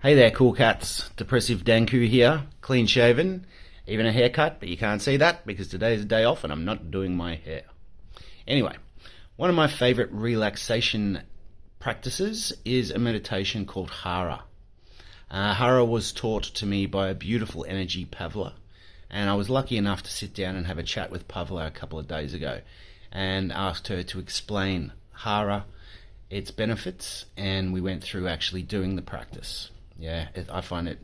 Hey there, cool cats. Depressive Danku here, clean shaven, even a haircut, but you can't see that because today's a day off and I'm not doing my hair. Anyway, one of my favorite relaxation practices is a meditation called Hara. Hara was taught to me by a beautiful energy, Pavla, and I was lucky enough to sit down and have a chat with Pavla a couple of days ago and asked her to explain Hara, its benefits, and we went through actually doing the practice. I find it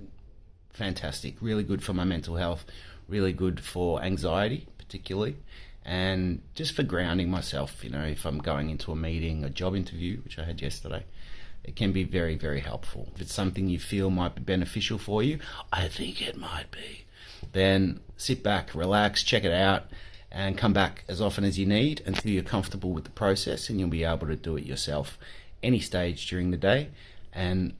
fantastic, really good for my mental health, really good for anxiety particularly, and just for grounding myself, if I'm going into a meeting, a job interview, which I had yesterday. It can be very, very helpful. If it's something you feel might be beneficial for you, I think it might be, then sit back, relax, check it out, and come back as often as you need until you're comfortable with the process, and you'll be able to do it yourself any stage during the day and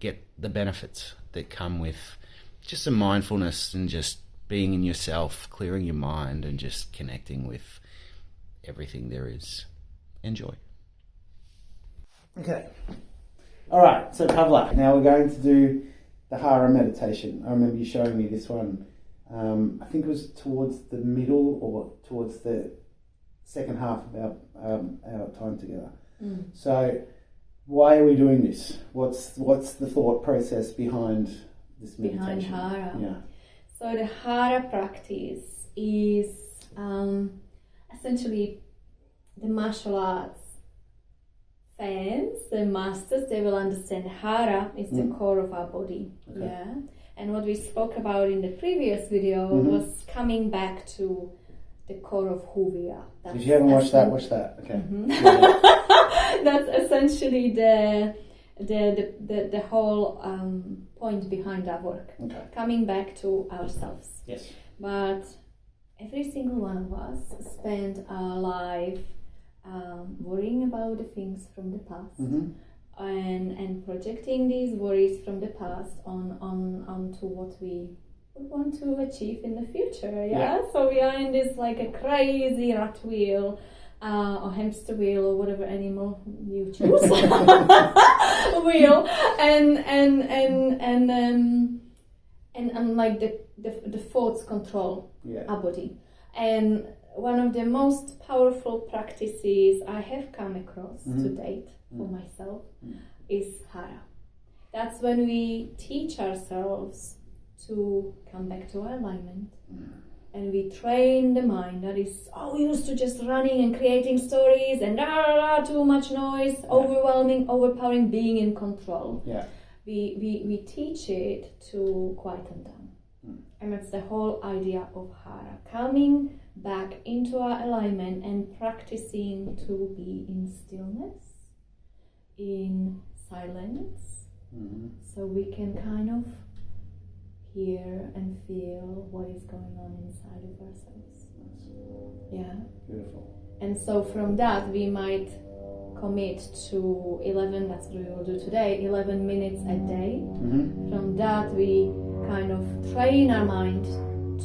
get the benefits that come with just some mindfulness and just being in yourself, clearing your mind and just connecting with everything there is. Enjoy. Okay. All right, so Pavla, now we're going to do the Hara Meditation. I remember you showing me this one. I think it was towards the middle or towards the second half of our time together. So why are we doing this? What's the thought process behind this meditation? Behind Hara. Yeah. So the Hara practice is essentially the martial arts fans, the masters, they will understand Hara is the core of our body. Okay. Yeah. And what we spoke about in the previous video was coming back to the core of who we are. If you haven't watched that, watch that. Okay. That's essentially the whole point behind our work. Okay. Coming back to ourselves. Yes. But every single one of us spend our life worrying about the things from the past. And projecting these worries from the past onto what we want to achieve in the future. Yeah. So we are in this like a crazy rat wheel or hamster wheel or whatever animal you choose wheel and like the thoughts control our body. And one of the most powerful practices I have come across to date for myself is Hara. That's when we teach ourselves to come back to our alignment and we train the mind that is so used to just running and creating stories and too much noise, overwhelming, overpowering, being in control. Yeah. We teach it to quieten down. And that's the whole idea of Hara, coming back into our alignment and practicing to be in stillness, in silence, so we can kind of hear and feel what is going on inside of ourselves. Yeah. Beautiful. And so from that we might commit to 11, that's what we will do today, 11 minutes a day. From that we kind of train our mind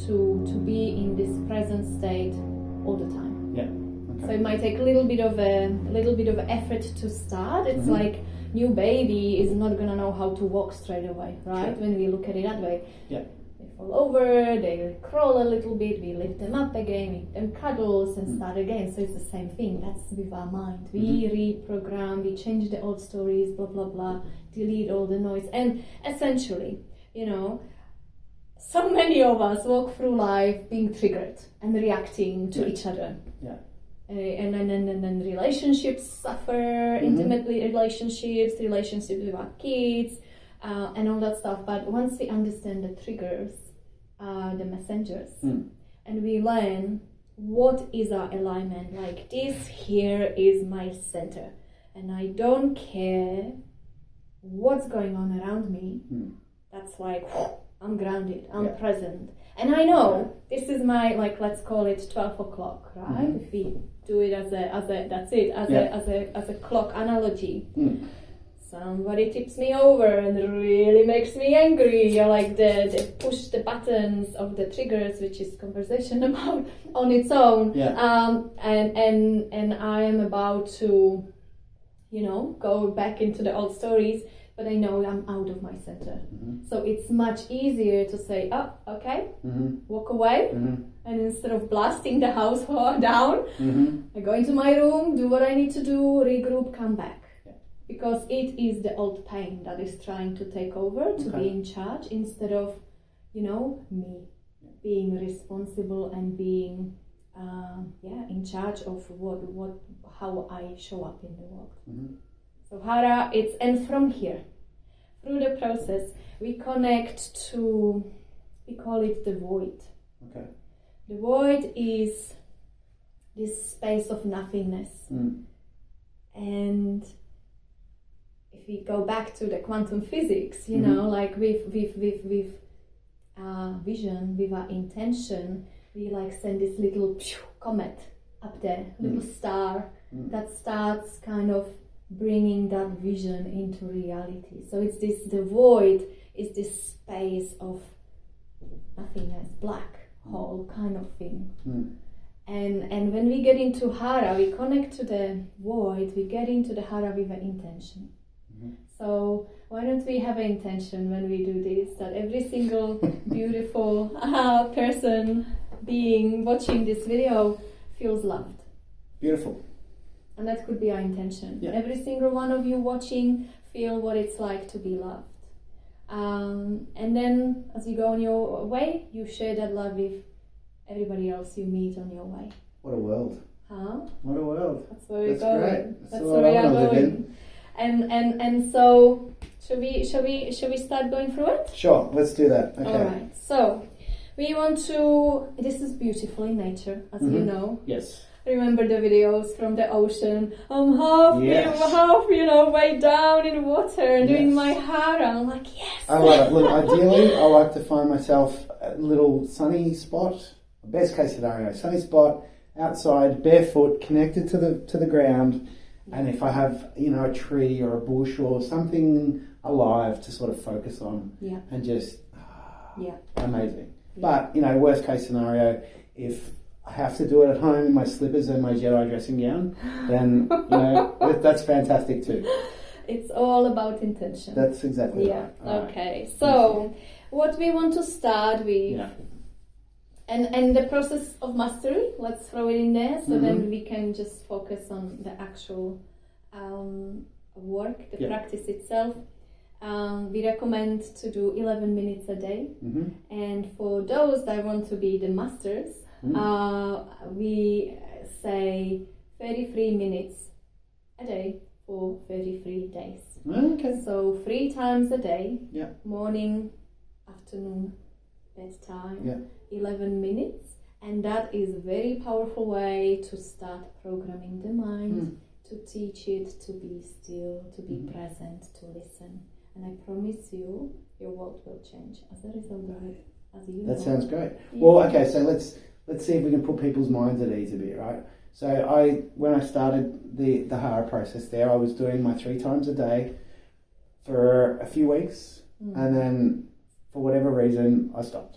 to be in this present state all the time. Yeah. Okay. So it might take a little bit of effort to start. It's like new baby is not gonna know how to walk straight away, right? Sure. When we look at it that way. Yeah. They fall over, they crawl a little bit, we lift them up again, we give them cuddles and start again. So it's the same thing. That's with our mind. We reprogram, we change the old stories, blah blah blah, delete all the noise, and essentially, so many of us walk through life being triggered and reacting to each other. Yeah. And then relationships suffer, intimate relationships with our kids, and all that stuff. But once we understand the triggers, the messengers, and we learn what is our alignment, like this here is my center, and I don't care what's going on around me. That's like, I'm grounded, I'm present. And I know this is my, like, let's call it 12 o'clock, right? If we do it as a clock analogy. Somebody tips me over and really makes me angry. Like they push the buttons of the triggers, which is conversation about on its own. And I am about to, go back into the old stories. but I know I'm out of my center. So it's much easier to say, oh, okay, walk away. And instead of blasting the house down, I go into my room, do what I need to do, regroup, come back. Because it is the old pain that is trying to take over, to be in charge, instead of, me being responsible and being in charge of how I show up in the world. So Hara, and from here, through the process, we connect to, we call it the void. Okay. The void is this space of nothingness. And if we go back to the quantum physics, like with vision, with our intention, we like send this little comet up there, little star that starts kind of bringing that vision into reality. So it's the void is this space of nothingness, black hole kind of thing. And when we get into Hara, we connect to the void, we get into the Hara with an intention. So why don't we have an intention when we do this, that every single beautiful person, being, watching this video feels loved. Beautiful. And that could be our intention. Yeah. Every single one of you watching, feel what it's like to be loved. And then as you go on your way, you share that love with everybody else you meet on your way. What a world. Huh? What a world. That's where we're That's going. great. That's what where we I are wanna live going. And so shall we start going through it? Sure, let's do that. Okay. All right. So we want to. This is beautiful in nature, as you know. Yes. Remember the videos from the ocean. I'm half, way down in water and doing my Hara. I'm like, yes. I love it. Look, ideally, I like to find myself a little sunny spot. Best case scenario, sunny spot outside, barefoot, connected to the ground. And if I have, a tree or a bush or something alive to sort of focus on, and just amazing. But worst case scenario, if I have to do it at home in my slippers and my Jedi dressing gown, then that's fantastic too. It's all about intention. That's exactly right. Okay. So what we want to start with, and the process of mastery, let's throw it in there, so then we can just focus on the actual work, the practice itself. We recommend to do 11 minutes a day, and for those that want to be the masters, we say 33 minutes a day for 33 days. Okay. So 3 times a day, Yeah. morning, afternoon, bedtime, Yeah. 11 minutes. And that is a very powerful way to start programming the mind, to teach it to be still, to be present, to listen. And I promise you, your world will change as a result of it. That sounds great. Yeah. Well, okay, so let's see if we can put people's minds at ease a bit, right? So when I started the Hara process there, I was doing my 3 times a day for a few weeks, and then for whatever reason I stopped.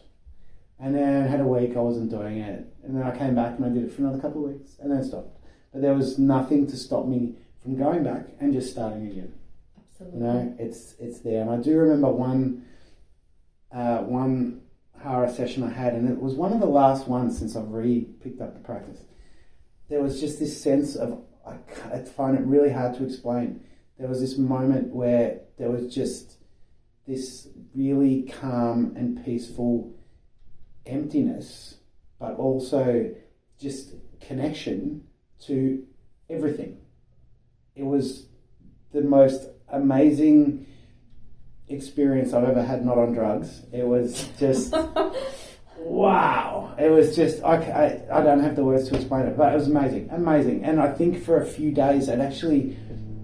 And then had a week I wasn't doing it, and then I came back and I did it for another couple of weeks, and then stopped. But there was nothing to stop me from going back and just starting again. Absolutely. It's there, and I do remember one Hara session I had, and it was one of the last ones since I've picked up the practice. There was just this sense of, I find it really hard to explain. There was this moment where there was just this really calm and peaceful emptiness, but also just connection to everything. It was the most amazing experience I've ever had, not on drugs. It was just wow. It was just I don't have the words to explain it, but it was amazing. And I think for a few days it actually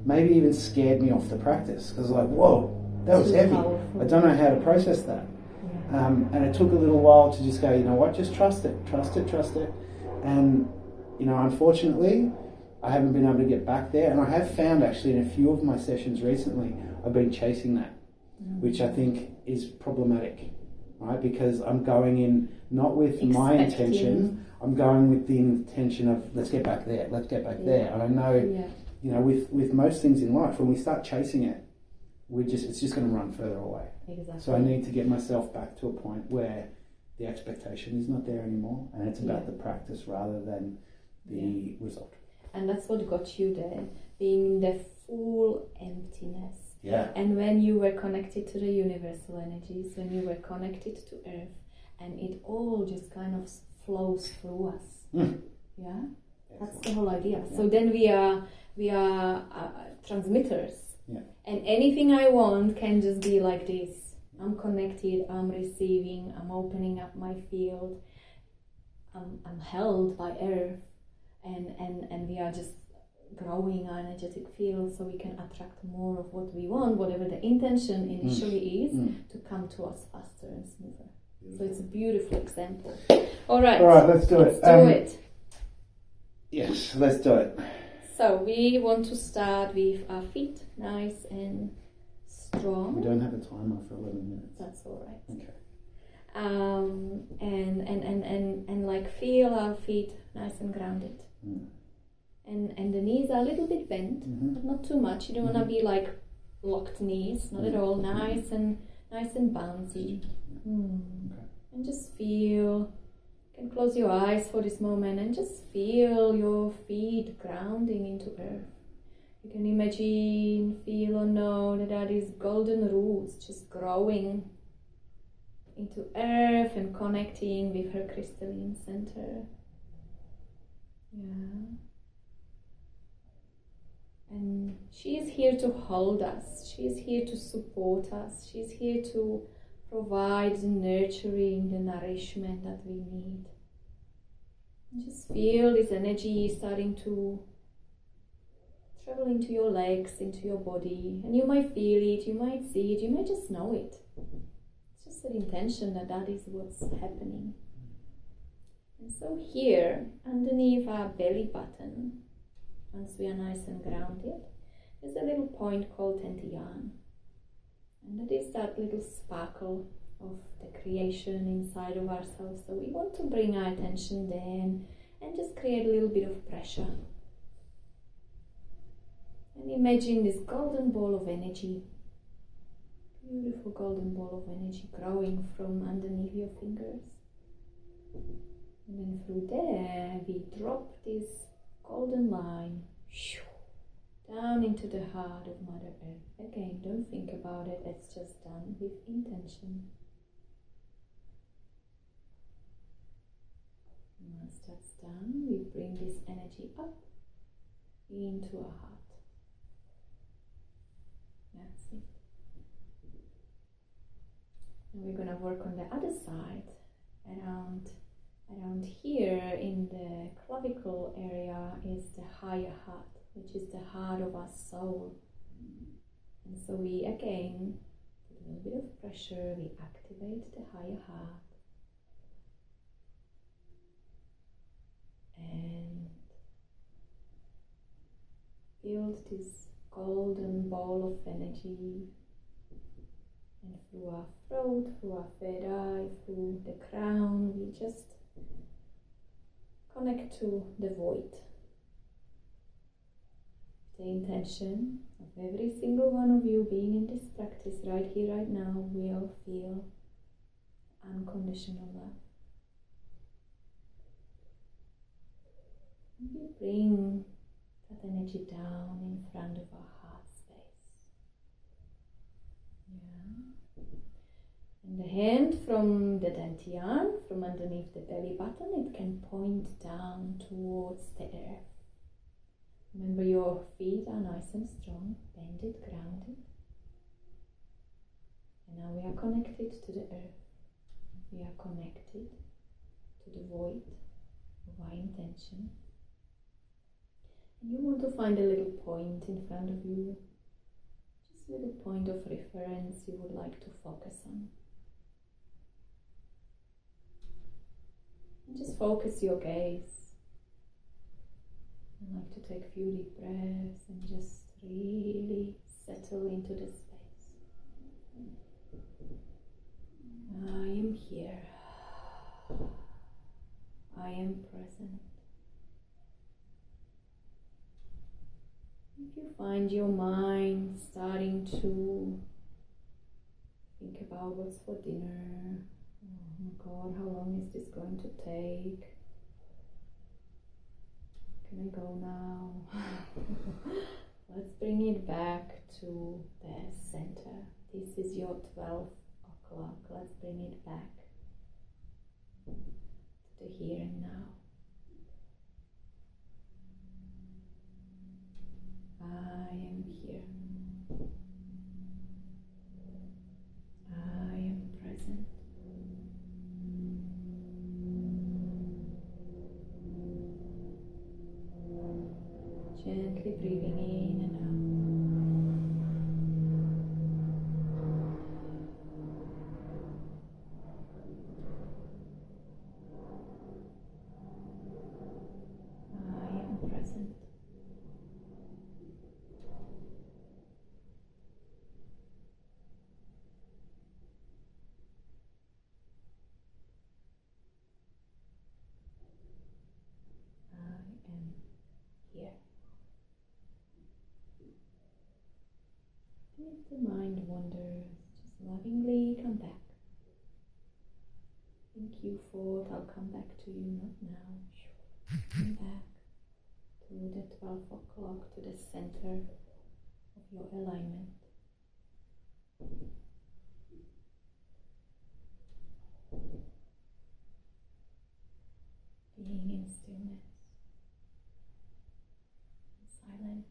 maybe even scared me off the practice, because like, whoa, that was heavy. I don't know how to process that. And it took a little while to just go, you know what, just trust it. And unfortunately I haven't been able to get back there, and I have found actually in a few of my sessions recently I've been chasing that, which I think is problematic, right? Because I'm going in not with my intention, I'm going with the intention of let's get back there. And I know, with most things in life, when we start chasing it, it's just going to run further away. Exactly. So I need to get myself back to a point where the expectation is not there anymore, and it's about the practice rather than the result. And that's what got you there, being in the full emptiness. Yeah. And when you were connected to the universal energies, when you were connected to Earth, and it all just kind of flows through us. Yeah, that's the whole idea. Yeah. So then we are transmitters. Yeah. And anything I want can just be like this. I'm connected, I'm receiving, I'm opening up my field, I'm held by Earth, and we are just growing our energetic field so we can attract more of what we want, whatever the intention initially is, to come to us faster and smoother. So it's a beautiful example. All right, let's do it. Yes, let's do it. So we want to start with our feet nice and strong. We don't have a timer for 11 minutes. That's all right. Okay. And like feel our feet nice and grounded. And the knees are a little bit bent, but not too much. You don't want to be like locked knees, not at all. Nice and bouncy. Okay. And just feel. You can close your eyes for this moment and just feel your feet grounding into earth. You can imagine, feel or know that there are these golden roots just growing into earth and connecting with her crystalline center. Yeah. And she is here to hold us. She is here to support us. She is here to provide the nurturing, the nourishment that we need. And just feel this energy starting to travel into your legs, into your body. And you might feel it, you might see it, you might just know it. It's just an intention that is what's happening. And so here, underneath our belly button, once we are nice and grounded, there's a little point called Tentian. And that is that little sparkle of the creation inside of ourselves. So we want to bring our attention there and just create a little bit of pressure. And imagine this golden ball of energy, beautiful golden ball of energy growing from underneath your fingers. And then through there we drop this golden line down into the heart of Mother Earth. Again, don't think about it, it's just done with intention. And once that's done, we bring this energy up into our heart. That's it. And we're going to work on the other side, around here in the clavicle area is the higher heart, which is the heart of our soul. And so we again put a little bit of pressure, we activate the higher heart. And build this golden ball of energy. And through our throat, through our third eye, through the crown, we just connect to the void. The intention of every single one of you being in this practice right here, right now, will feel unconditional love. And we bring that energy down in front of our heart space. Yeah. And the hand from the dantian, from underneath the belly button, it can point down towards the earth. Remember, your feet are nice and strong, bended, grounded. And now we are connected to the earth. We are connected to the void of our intention. And you want to find a little point in front of you, just a little point of reference you would like to focus on. And just focus your gaze. I like to take a few deep breaths and just really settle into the space. I am here. I am present. If you find your mind starting to think about what's for dinner. Oh my God, how long is this going to take? Can I go now? Let's bring it back to the center. This is your 12 o'clock. Let's bring it back to the here and now. I am here. I am present. Gently breathing in and out. I am present. I am here. And if the mind wanders, just lovingly come back. Think you thought, I'll come back to you, not now. Come back to the 12 o'clock, to the center of your alignment. Being in stillness, in silence.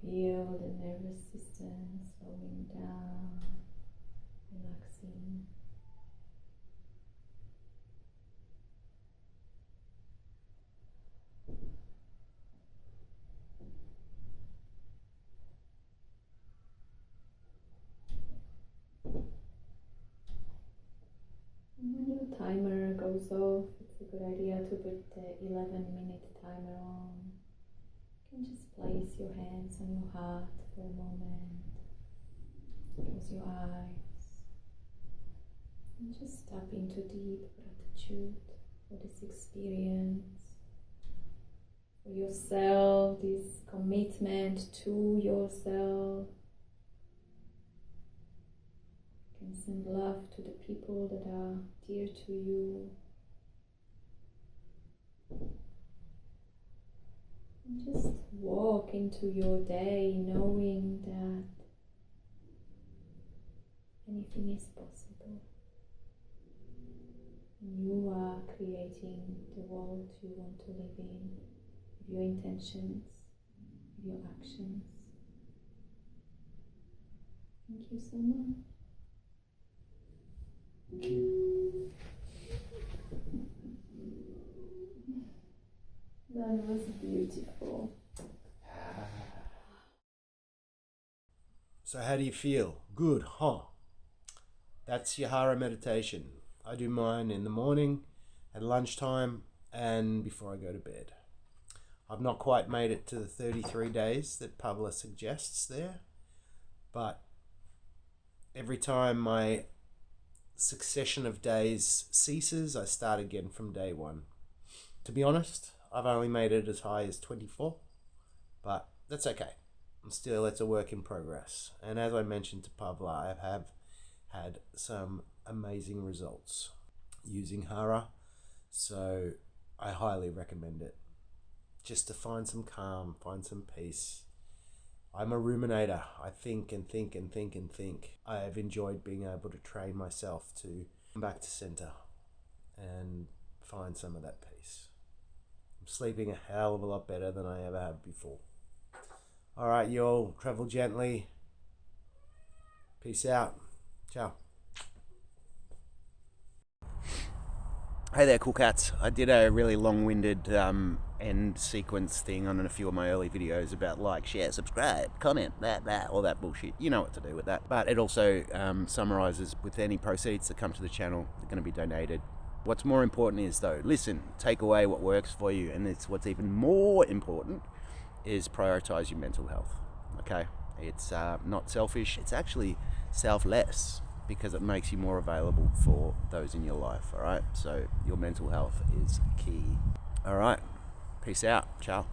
Feel the nervous system slowing down, relaxing. When your timer goes off, it's a good idea to put the 11-minute timer on. You can just place your hands on your heart for a moment. Close your eyes. And just tap into deep gratitude for this experience, for yourself, this commitment to yourself. You can send love to the people that are dear to you. And just walk into your day knowing that anything is possible. And you are creating the world you want to live in with your intentions, with your actions. Thank you so much. Thank you. That was beautiful. So how do you feel? Good, huh? That's your Hara meditation. I do mine in the morning, at lunchtime, and before I go to bed. I've not quite made it to the 33 days that Pavla suggests there, but every time my succession of days ceases, I start again from day one. To be honest, I've only made it as high as 24, but that's okay. It's a work in progress. And as I mentioned to Pavla, I have had some amazing results using Hara, so I highly recommend it. Just to find some calm, find some peace. I'm a ruminator. I think and think and think and think. I have enjoyed being able to train myself to come back to center and find some of that peace. I'm sleeping a hell of a lot better than I ever have before. All right, you all, travel gently. Peace out. Ciao. Hey there, cool cats. I did a really long-winded end sequence thing on a few of my early videos about like, share, subscribe, comment, all that bullshit. You know what to do with that. But it also summarizes with any proceeds that come to the channel, they're going to be donated. What's more important is though, listen, take away what works for you, and it's what's even more important is prioritize your mental health. Okay, it's not selfish, it's actually selfless, because it makes you more available for those in your life. All right, so your mental health is key. All right, peace out. Ciao.